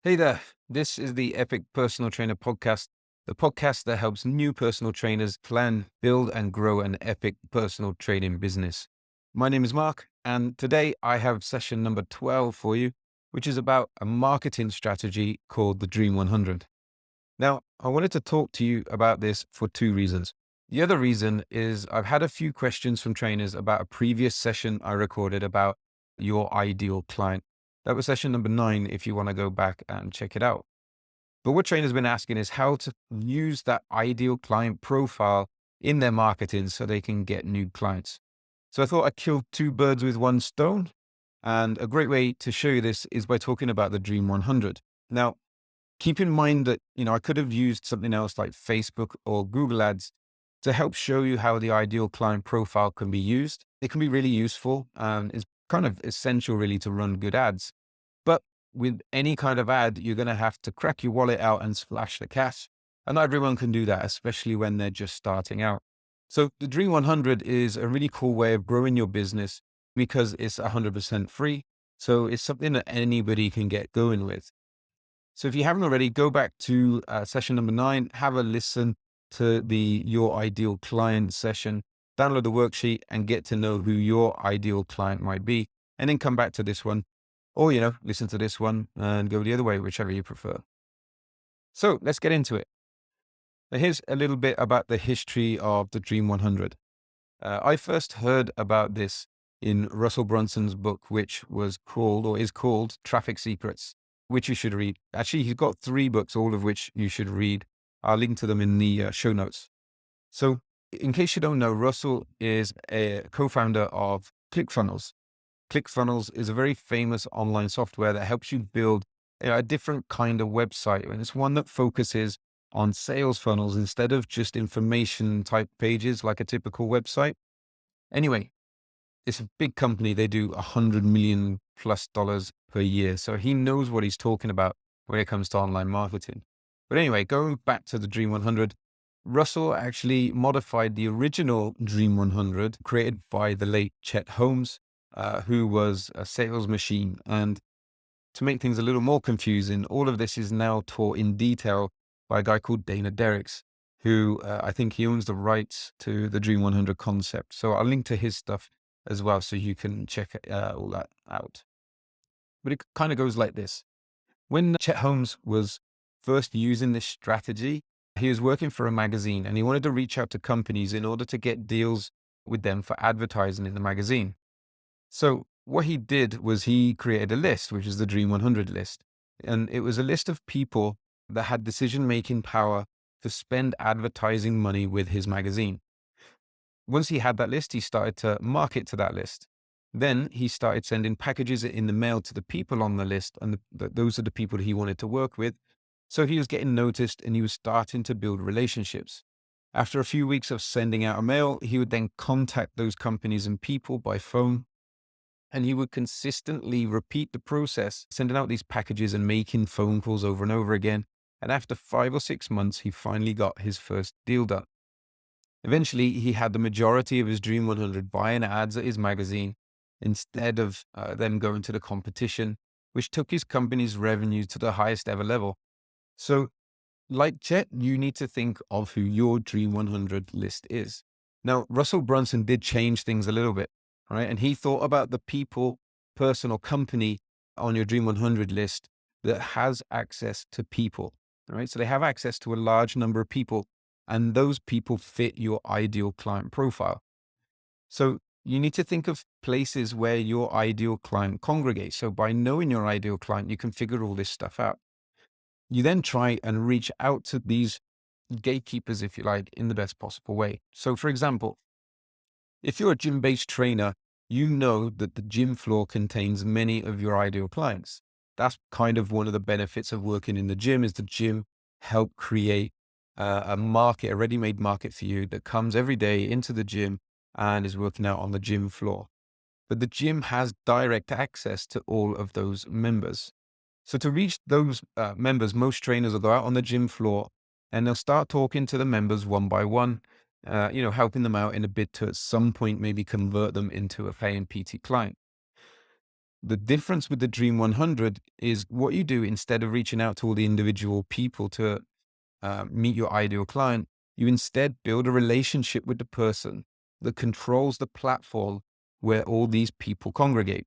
Hey there. This is the Epic Personal Trainer Podcast, the podcast that helps new personal trainers plan, build, and grow an epic personal training business. My name is Mark, and today I have session number 12 for you, which is about a marketing strategy called the Dream 100. Now, I wanted to talk to you about this for two reasons. The other reason is I've had a few questions from trainers about a previous session I recorded about your ideal client. That was session number 9, if you want to go back and check it out. But what trainers been asking is how to use that ideal client profile in their marketing so they can get new clients. So I thought I'd kill two birds with one stone. And a great way to show you this is by talking about the Dream 100. Now, keep in mind that, I could have used something else like Facebook or Google Ads to help show you how the ideal client profile can be used. It can be really useful and is kind of essential really to run good ads. But with any kind of ad, you're going to have to crack your wallet out and splash the cash. And not everyone can do that, especially when they're just starting out. So the Dream 100 is a really cool way of growing your business because it's 100% free. So it's something that anybody can get going with. So if you haven't already, go back to session number 9, have a listen to the Your Ideal Client session, download the worksheet and get to know who your ideal client might be. And then come back to this one or, listen to this one and go the other way, whichever you prefer. So let's get into it. Now, here's a little bit about the history of the Dream 100. I first heard about this in Russell Brunson's book, which was called or is called Traffic Secrets, which you should read. Actually, he's got 3 books, all of which you should read. I'll link to them in the show notes. So in case you don't know, Russell is a co-founder of ClickFunnels. ClickFunnels is a very famous online software that helps you build a different kind of website. And it's one that focuses on sales funnels instead of just information type pages like a typical website. Anyway, it's a big company. They do $100 million+ per year. So he knows what he's talking about when it comes to online marketing. But anyway, going back to the Dream 100, Russell actually modified the original Dream 100 created by the late Chet Holmes, who was a sales machine. And to make things a little more confusing, all of this is now taught in detail by a guy called Dana Derricks, who I think he owns the rights to the Dream 100 concept. So I'll link to his stuff as well so you can check all that out. But it kind of goes like this. When Chet Holmes was first using this strategy, he was working for a magazine and he wanted to reach out to companies in order to get deals with them for advertising in the magazine. So what he did was he created a list, which is the Dream 100 list. And it was a list of people that had decision-making power to spend advertising money with his magazine. Once he had that list, he started to market to that list. Then he started sending packages in the mail to the people on the list, and those are the people he wanted to work with. So he was getting noticed and he was starting to build relationships. After a few weeks of sending out a mail, he would then contact those companies and people by phone, and he would consistently repeat the process, sending out these packages and making phone calls over and over again. And after 5 or 6 months, he finally got his first deal done. Eventually, he had the majority of his Dream 100 buying ads at his magazine instead of them going to the competition, which took his company's revenue to the highest ever level. So, like Chet, you need to think of who your Dream 100 list is. Now, Russell Brunson did change things a little bit, right? And he thought about the people, person, or company on your Dream 100 list that has access to people, right? So they have access to a large number of people, and those people fit your ideal client profile. So you need to think of places where your ideal client congregates. So by knowing your ideal client, you can figure all this stuff out. You then try and reach out to these gatekeepers, if you like, in the best possible way. So for example, if you're a gym-based trainer, you know that the gym floor contains many of your ideal clients. That's kind of one of the benefits of working in the gym is the gym help create a market, a ready-made market for you that comes every day into the gym and is working out on the gym floor. But the gym has direct access to all of those members. So to reach those members, most trainers will go out on the gym floor and they'll start talking to the members one by one, helping them out in a bid to at some point maybe convert them into a paying PT client. The difference with the Dream 100 is what you do instead of reaching out to all the individual people to meet your ideal client, you instead build a relationship with the person that controls the platform where all these people congregate.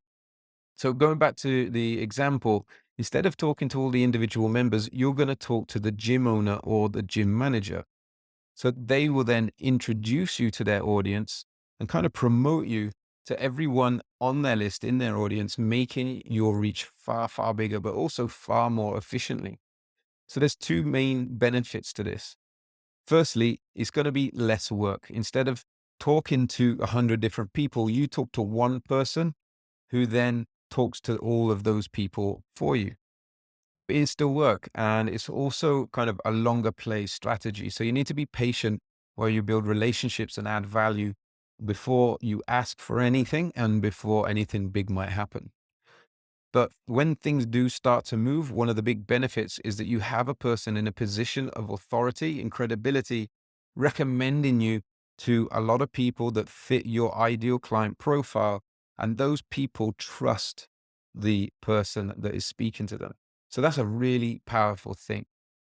So going back to the example, instead of talking to all the individual members, you're going to talk to the gym owner or the gym manager. So they will then introduce you to their audience and kind of promote you to everyone on their list in their audience, making your reach far, far bigger, but also far more efficiently. So there's two main benefits to this. Firstly, it's going to be less work. Instead of talking to 100 different people, you talk to one person who then talks to all of those people for you. It's still work, and it's also kind of a longer play strategy. So you need to be patient while you build relationships and add value before you ask for anything and before anything big might happen. But when things do start to move, one of the big benefits is that you have a person in a position of authority and credibility recommending you to a lot of people that fit your ideal client profile. And those people trust the person that is speaking to them. So that's a really powerful thing.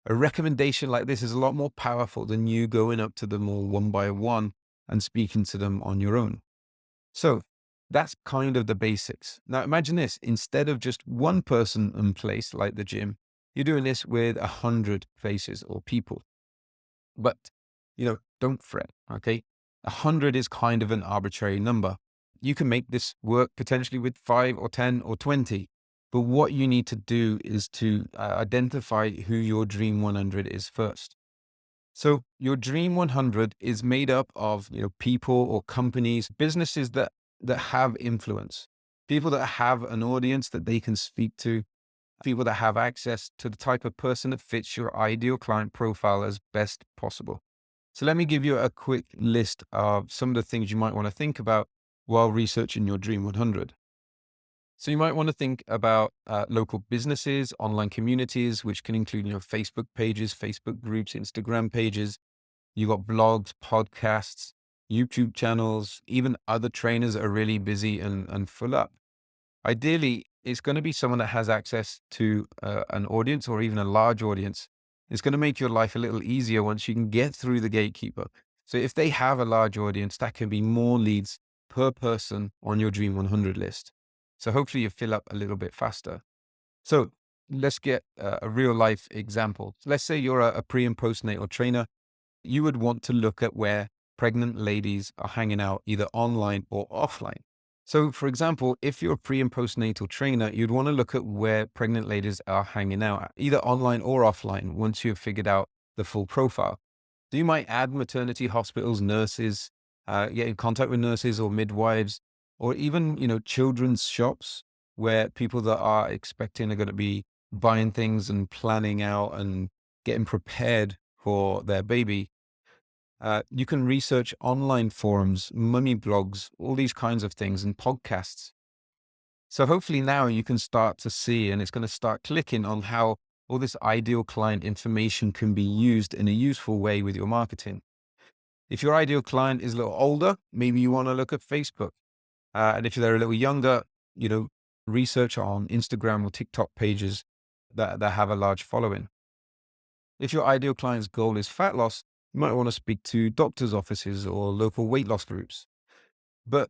A recommendation like this is a lot more powerful than you going up to them all one by one and speaking to them on your own. So that's kind of the basics. Now imagine this, instead of just one person in place like the gym, you're doing this with 100 faces or people. But, don't fret, okay? 100 is kind of an arbitrary number. You can make this work potentially with 5 or 10 or 20. But what you need to do is to identify who your Dream 100 is first. So your Dream 100 is made up of, people or companies, businesses that have influence, people that have an audience that they can speak to, people that have access to the type of person that fits your ideal client profile as best possible. So let me give you a quick list of some of the things you might want to think about while researching your Dream 100. So you might want to think about local businesses, online communities, which can include, Facebook pages, Facebook groups, Instagram pages. You got blogs, podcasts, YouTube channels, even other trainers that are really busy and full up. Ideally, it's going to be someone that has access to an audience or even a large audience. It's going to make your life a little easier once you can get through the gatekeeper. So if they have a large audience, that can be more leads per person on your Dream 100 list. So hopefully you fill up a little bit faster. So let's get a real life example. Let's say you're a pre and postnatal trainer. You would want to look at where pregnant ladies are hanging out, either online or offline. So, for example, if you're a pre and postnatal trainer, you'd want to look at where pregnant ladies are hanging out, either online or offline, once you've figured out the full profile. So you might add maternity hospitals, nurses, get in contact with nurses or midwives, or even, children's shops where people that are expecting are going to be buying things and planning out and getting prepared for their baby. You can research online forums, mummy blogs, all these kinds of things, and podcasts. So hopefully now you can start to see, and it's going to start clicking on how all this ideal client information can be used in a useful way with your marketing. If your ideal client is a little older, maybe you want to look at Facebook. And if they're a little younger, you know, research on Instagram or TikTok pages that have a large following. If your ideal client's goal is fat loss, you might want to speak to doctors' offices or local weight loss groups. But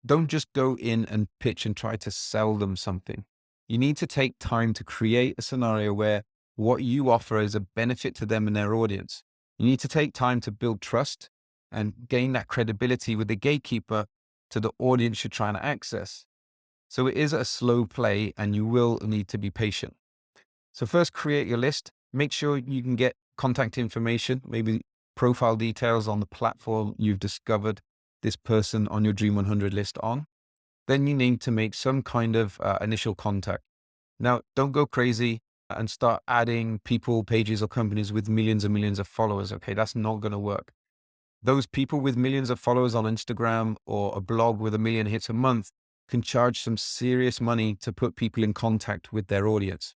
don't just go in and pitch and try to sell them something. You need to take time to create a scenario where what you offer is a benefit to them and their audience. You need to take time to build trust and gain that credibility with the gatekeeper to the audience you're trying to access. So it is a slow play and you will need to be patient. So first create your list. Make sure you can get contact information, maybe profile details on the platform you've discovered this person on your Dream 100 list on. Then you need to make some kind of initial contact. Now, don't go crazy and start adding people, pages, or companies with millions and millions of followers. Okay, that's not going to work. Those people with millions of followers on Instagram or a blog with 1 million hits a month can charge some serious money to put people in contact with their audience.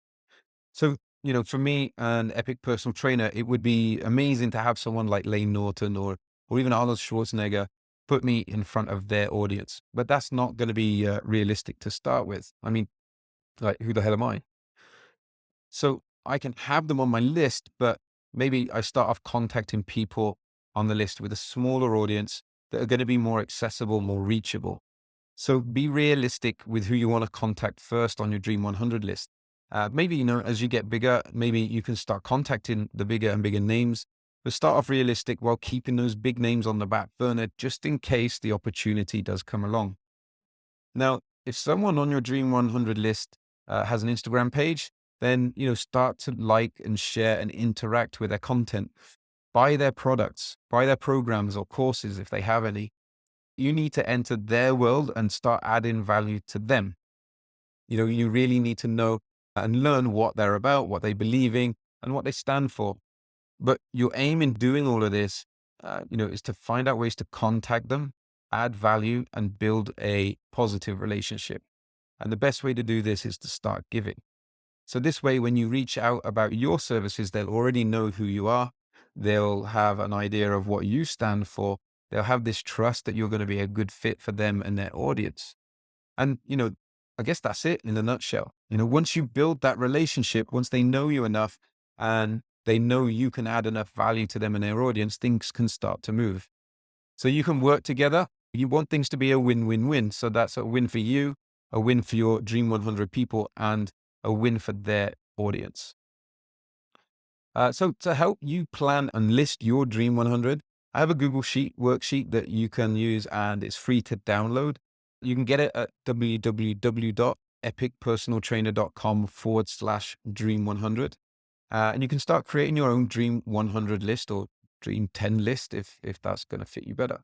So, for me, an epic personal trainer, it would be amazing to have someone like Lane Norton or even Arnold Schwarzenegger put me in front of their audience. But that's not going to be realistic to start with. I mean, like, who the hell am I? So I can have them on my list, but maybe I start off contacting people on the list with a smaller audience that are going to be more accessible, more reachable. So be realistic with who you want to contact first on your Dream 100 list. Maybe, as you get bigger, maybe you can start contacting the bigger and bigger names, but start off realistic while keeping those big names on the back burner just in case the opportunity does come along. Now, if someone on your Dream 100 list has an Instagram page, then, start to like and share and interact with their content. Buy their products, buy their programs or courses if they have any. You need to enter their world and start adding value to them. You really need to know and learn what they're about, what they believe in, and what they stand for. But your aim in doing all of this, is to find out ways to contact them, add value, and build a positive relationship. And the best way to do this is to start giving. So this way, when you reach out about your services, they'll already know who you are. They'll have an idea of what you stand for. They'll have this trust that you're going to be a good fit for them and their audience. And, I guess that's it in a nutshell. Once you build that relationship, once they know you enough and they know you can add enough value to them and their audience, things can start to move. So you can work together. You want things to be a win-win-win. So that's a win for you, a win for your Dream 100 people, and a win for their audience. So to help you plan and list your Dream 100, I have a Google Sheet worksheet that you can use, and it's free to download. You can get it at www.epicpersonaltrainer.com/dream100. And you can start creating your own Dream 100 list or Dream 10 list if that's going to fit you better.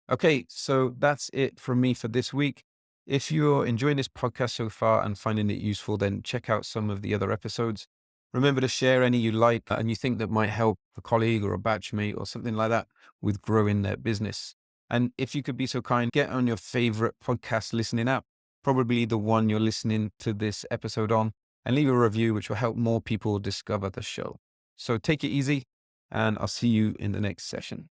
Okay, so that's it from me for this week. If you're enjoying this podcast so far and finding it useful, then check out some of the other episodes. Remember to share any you like and you think that might help a colleague or a batchmate or something like that with growing their business. And if you could be so kind, get on your favorite podcast listening app, probably the one you're listening to this episode on, and leave a review, which will help more people discover the show. So take it easy, and I'll see you in the next session.